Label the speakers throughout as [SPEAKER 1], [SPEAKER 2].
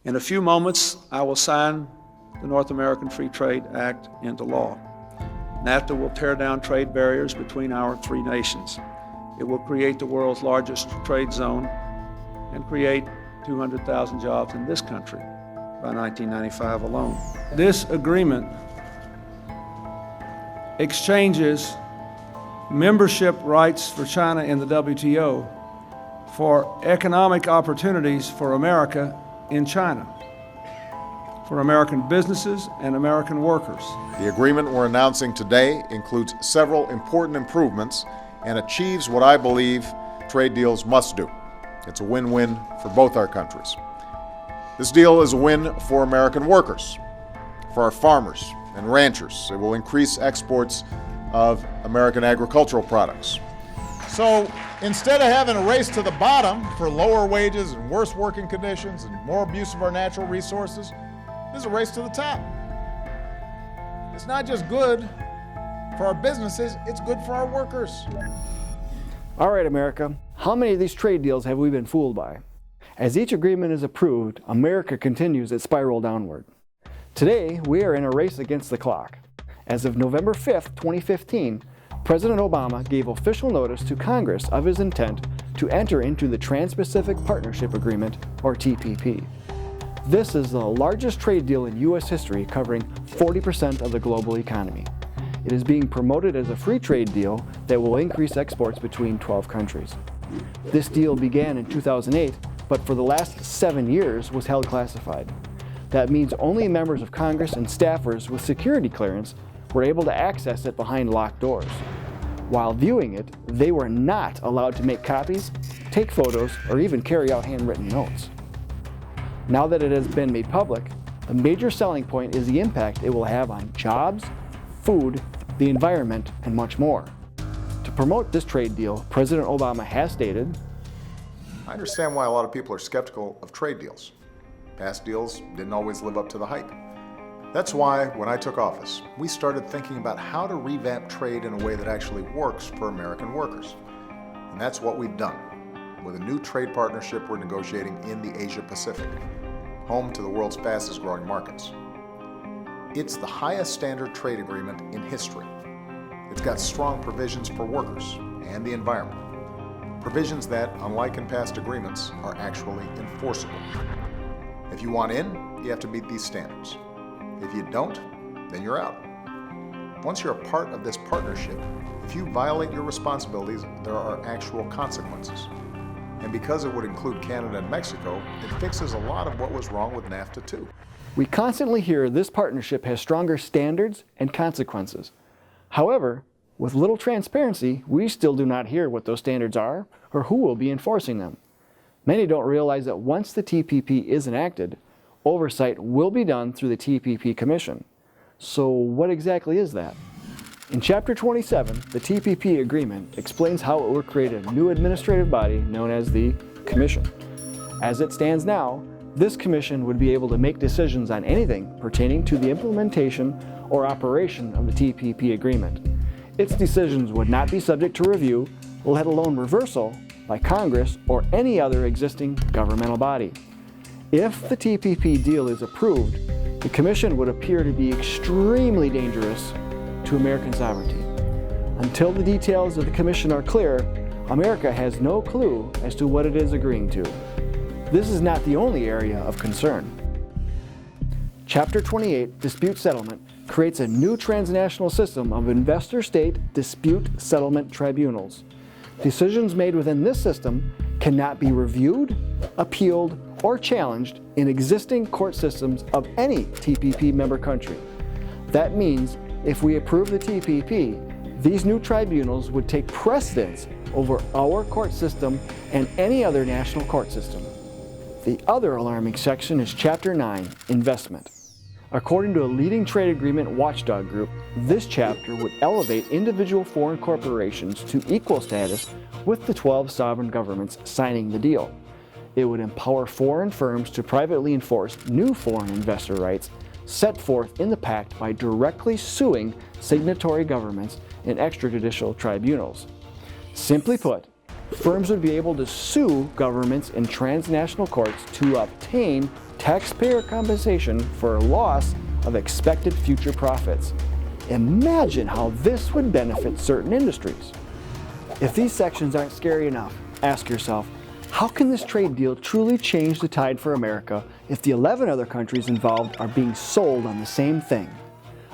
[SPEAKER 1] In a few moments, I will sign the North American Free Trade Act into law. NAFTA will tear down trade barriers between our three nations. It will create the world's largest trade zone and create 200,000 jobs in this country by 1995 alone. This agreement exchanges membership rights for China in the WTO for economic opportunities for America in China, for American businesses and American workers.
[SPEAKER 2] The agreement we're announcing today includes several important improvements and achieves what I believe trade deals must do. It's a win-win for both our countries. This deal is a win for American workers, for our farmers and ranchers. It will increase exports of American agricultural products. So instead of having a race to the bottom for lower wages and worse working conditions and more abuse of our natural resources, this is a race to the top. It's not just good for our businesses, it's good for our workers.
[SPEAKER 3] All right, America, how many of these trade deals have we been fooled by? As each agreement is approved, America continues its spiral downward. Today, we are in a race against the clock. As of November 5th, 2015, President Obama gave official notice to Congress of his intent to enter into the Trans-Pacific Partnership Agreement, or TPP. This is the largest trade deal in U.S. history, covering 40% of the global economy. It is being promoted as a free trade deal that will increase exports between 12 countries. This deal began in 2008, but for the last 7 years was held classified. That means only members of Congress and staffers with security clearance were able to access it behind locked doors. While viewing it, they were not allowed to make copies, take photos, or even carry out handwritten notes. Now that it has been made public, a major selling point is the impact it will have on jobs, food, the environment, and much more. To promote this trade deal, President Obama has stated,
[SPEAKER 2] I understand why a lot of people are skeptical of trade deals. Past deals didn't always live up to the hype. That's why, when I took office, we started thinking about how to revamp trade in a way that actually works for American workers. And that's what we've done, with a new trade partnership we're negotiating in the Asia Pacific, home to the world's fastest growing markets. It's the highest standard trade agreement in history. It's got strong provisions for workers and the environment. Provisions that, unlike in past agreements, are actually enforceable. If you want in, you have to meet these standards. If you don't, then you're out. Once you're a part of this partnership, if you violate your responsibilities, there are actual consequences. And because it would include Canada and Mexico, it fixes a lot of what was wrong with NAFTA too.
[SPEAKER 3] we constantly hear this partnership has stronger standards and consequences. However, with little transparency, we still do not hear what those standards are or who will be enforcing them. Many don't realize that once the TPP is enacted, oversight will be done through the TPP Commission. So what exactly is that? In Chapter 27, the TPP agreement explains how it will create a new administrative body known as the Commission. As it stands now, this commission would be able to make decisions on anything pertaining to the implementation or operation of the TPP agreement. Its decisions would not be subject to review, let alone reversal, by Congress or any other existing governmental body. If the TPP deal is approved, the Commission would appear to be extremely dangerous to American sovereignty. Until the details of the Commission are clear, America has no clue as to what it is agreeing to. This is not the only area of concern. Chapter 28, Dispute Settlement, creates a new transnational system of investor-state dispute settlement tribunals. Decisions made within this system cannot be reviewed, appealed, or challenged in existing court systems of any TPP member country. That means if we approve the TPP, these new tribunals would take precedence over our court system and any other national court system. The other alarming section is Chapter 9, Investment. According to a leading trade agreement watchdog group, this chapter would elevate individual foreign corporations to equal status with the 12 sovereign governments signing the deal. It would empower foreign firms to privately enforce new foreign investor rights set forth in the pact by directly suing signatory governments in extrajudicial tribunals. Simply put, firms would be able to sue governments in transnational courts to obtain taxpayer compensation for loss of expected future profits. Imagine how this would benefit certain industries. If these sections aren't scary enough, ask yourself, how can this trade deal truly change the tide for America if the 11 other countries involved are being sold on the same thing?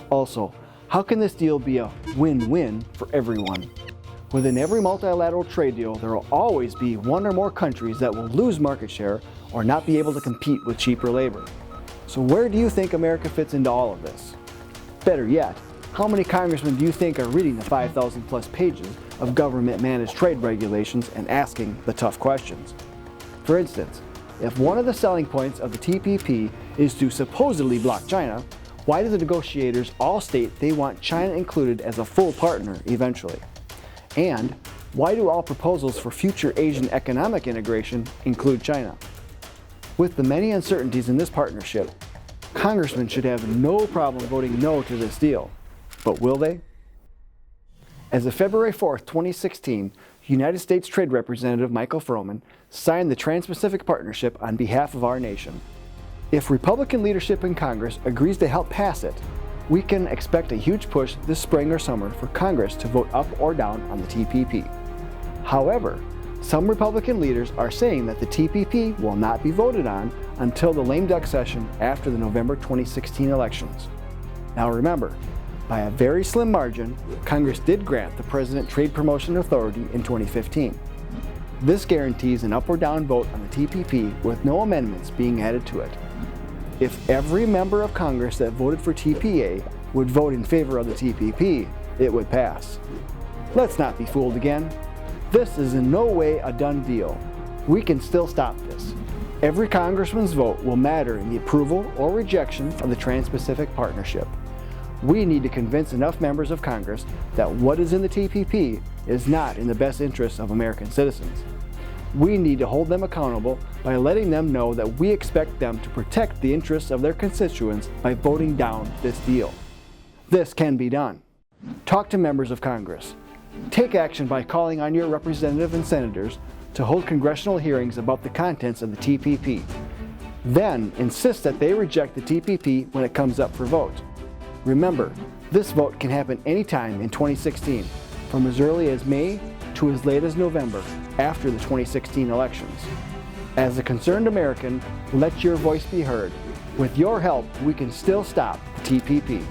[SPEAKER 3] Also, how can this deal be a win-win for everyone? Within every multilateral trade deal, there will always be one or more countries that will lose market share or not be able to compete with cheaper labor. So where do you think America fits into all of this? Better yet, how many congressmen do you think are reading the 5,000 plus pages of government-managed trade regulations and asking the tough questions? For instance, if one of the selling points of the TPP is to supposedly block China, why do the negotiators all state they want China included as a full partner eventually? And why do all proposals for future Asian economic integration include China? With the many uncertainties in this partnership, congressmen should have no problem voting no to this deal. But will they? As of February 4th, 2016, United States Trade Representative Michael Froman signed the Trans-Pacific Partnership on behalf of our nation. If Republican leadership in Congress agrees to help pass it, we can expect a huge push this spring or summer for Congress to vote up or down on the TPP. However, some Republican leaders are saying that the TPP will not be voted on until the lame duck session after the November 2016 elections. Now remember, by a very slim margin, Congress did grant the President Trade Promotion Authority in 2015. This guarantees an up or down vote on the TPP with no amendments being added to it. If every member of Congress that voted for TPA would vote in favor of the TPP, it would pass. Let's not be fooled again. This is in no way a done deal. We can still stop this. Every congressman's vote will matter in the approval or rejection of the Trans-Pacific Partnership. We need to convince enough members of Congress that what is in the TPP is not in the best interests of American citizens. We need to hold them accountable by letting them know that we expect them to protect the interests of their constituents by voting down this deal. This can be done. Talk to members of Congress. Take action by calling on your representatives and senators to hold congressional hearings about the contents of the TPP. Then insist that they reject the TPP when it comes up for vote. Remember, this vote can happen anytime in 2016, from as early as May to as late as November, after the 2016 elections. As a concerned American, let your voice be heard. With your help, we can still stop the TPP.